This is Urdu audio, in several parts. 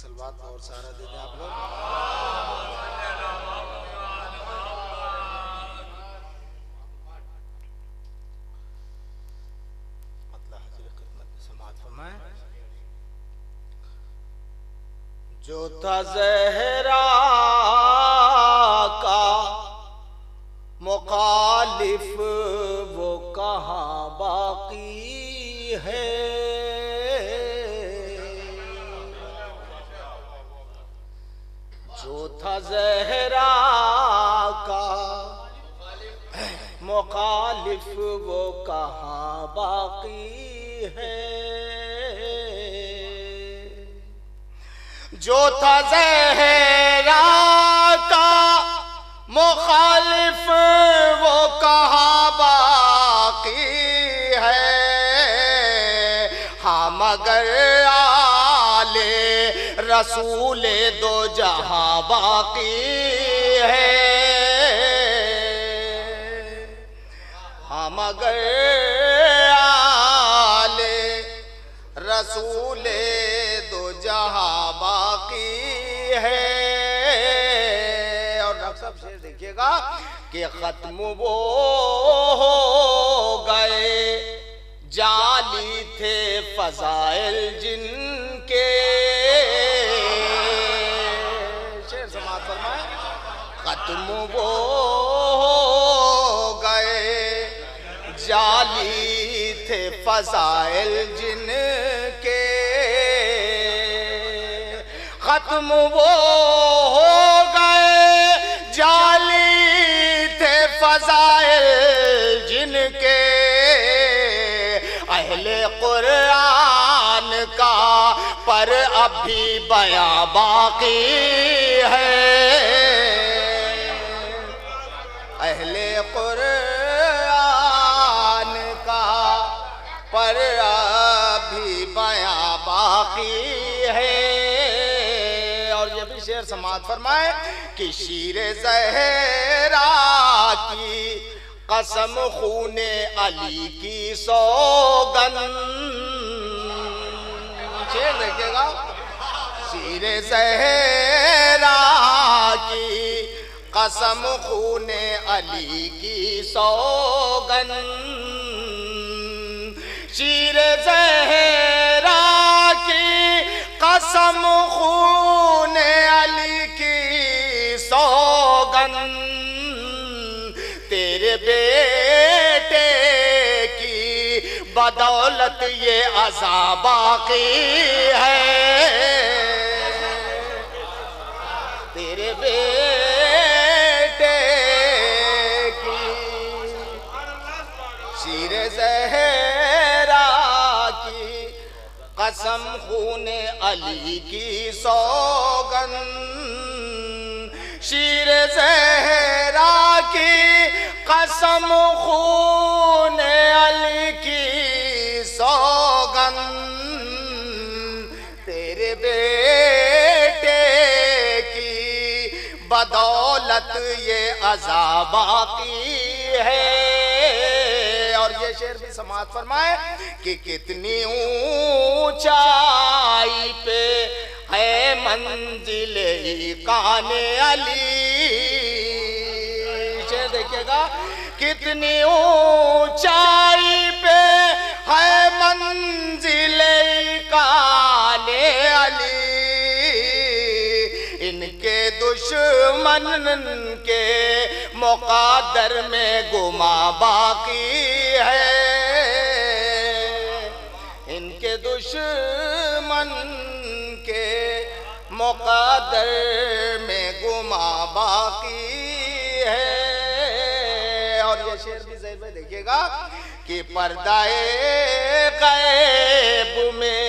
سلوات اور سہارا دے دیں آپ لوگ. مطلع حضور خدمت میں سماعت فرمائیں. جو تھا زہرا کا مخالف وہ کہاں باقی ہے. جو تھا زہرا کا مخالف وہ کہاں باقی ہے. جو تھا زہرا کا مخالف وہ کہاں باقی ہے. ہاں مگر آل رسول دو جہاں باقی ہے. ہاں مگر آل رسول دو جہاں باقی ہے. اور ڈاکٹر صاحب شعر دیکھیے گا کہ ختم وہ ہو گئے جعلی تھے فضائل جن کے. شعر سماعت فرمائیں. ختم وہ ہو گئے جعلی تھے فضائل جن کے. ختم وہ ہو گئے جعلی تھے فضائل جن کے. اہل قرآن کا پر اب بھی بیاں باقی ہے. اہل قرآن کا پر اب بھی بیاں باقی ہے. اور یہ بھی شعر سماعت فرمائے کہ شیر زہرا کی قسم خون علی کی سوگن. شعر دیکھئے گا. شیر زہرا کی قسم خون علی کی سوگن. شیر زہرا کی قسم خون علی کی سوگن. تیرے بیٹے کی بدولت یہ عزا باقی ہے. تیرے بیٹے کی شیر زہرا کی قسم خون علی کی سوگن. شیر زہرا کی قسم خون علی کی سوگن. تیرے بیٹے کی بدولت یہ عزا باقی ہے. اور یہ شعر بھی سماعت فرمائے کہ کتنی اونچائی پہ ہے منزل ایقان علی. شعر دیکھئے گا. کتنی اونچائی پہ ہے منزل ایقان علی. ان کے دشمن کے مقادر میں گما باقی ہے. ان کے دشمن کے مقادر میں گما باقی ہے. اور یہ شعر بھی ذہن میں دیکھیے گا کہ پردہ غیب میں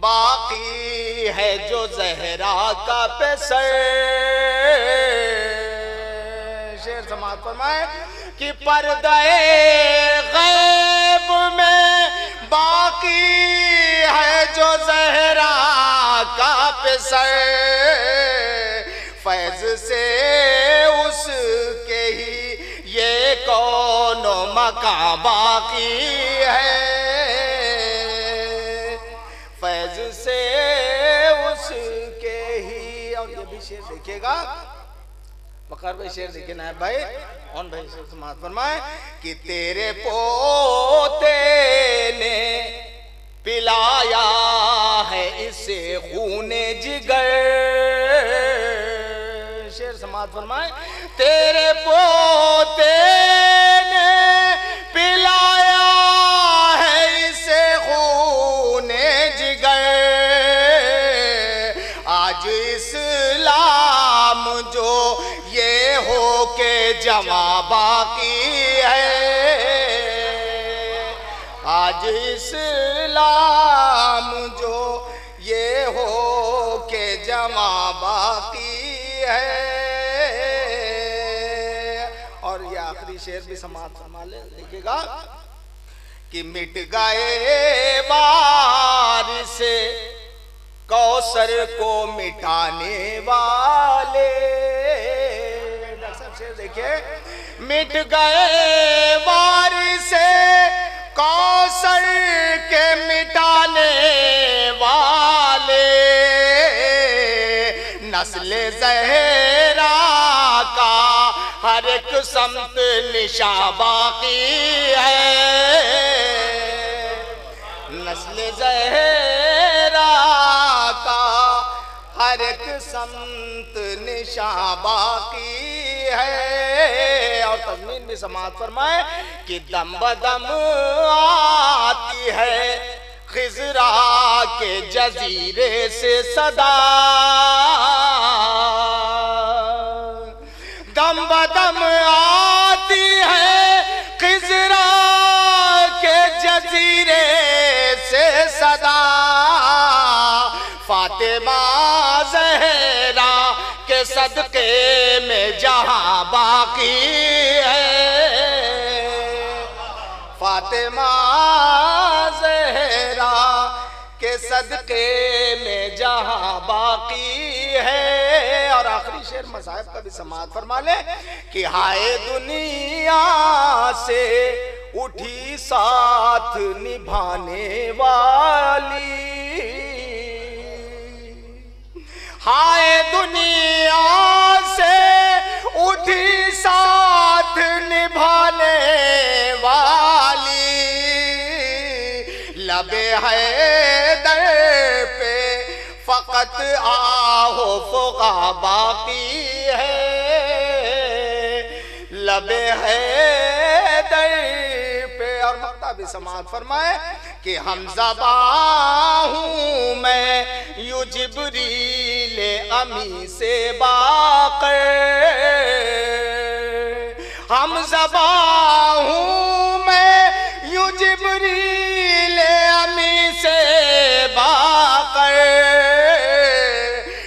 باقی ہے جو زہرا کا پیسر. شعر سماعت فرمائے کہ پردہ غیب میں باقی ہے جو زہرا کا پیسر. فیض سے اس کے ہی یہ کون و مکان باقی ہے. فیض سے اس کے بھی شعر دیکھیے گا، وقار بھائی شعر دیکھیں نائب بھائی، اون بھائی سے سماعت فرمائے کہ تیرے پوتے نے پلایا ہے اسے خون جگر، شعر سماعت فرمائے، تیرے پوتے نے پلایا ہے اسے خون جگر، آج اسلام جو یہ ہو کہ جمع باقی ہے، آج اسلام جو یہ ہو کہ جمع باقی ہے۔ اور یہ آخری شعر بھی سماعت فرما لے، دیکھئے گا کہ مٹ گئے وارث کوثر کو مٹانے والے، شعر دیکھئے، مٹ گئے وارث کوثر کے مٹانے والے، نسل زہرا کا ہر ایک سمت نشاں باقی ہے، نسل زہرا کا ہر ایک سمت نشاں باقی ہے۔ اور تضمین بھی سماعت فرمائے کہ دم بدم آتی ہے خضرا کے جزیرے سے صدا، دم بدم آتی ہے خضرا کے جزیرے سے صدا، فاطمہ زہرا کے صدقے میں جہاں باقی ہے، فاطمہ زہرا کے صدقے میں جہاں باقی ہے۔ اور آخری شعر مصاحب کا بھی سماعت فرما لے کہ ہائے دنیا سے اٹھی ساتھ نبھانے والی، ہائے دنیا سے اٹھی ساتھ نبھانے والی، لب حیدر پہ فقط آہو فغا باقی ہے، لب حیدر پہ۔ اور مقطع بھی سماعت فرمائے کہ ہم زباں ہوں میں یوں جبریل امی سے باقر، ہم زباں ہوں میں یوں جبریل امی سے باقر،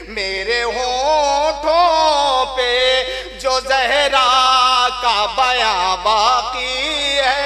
میرے ہونٹوں پہ جو زہرا کا بیاں باقی ہے،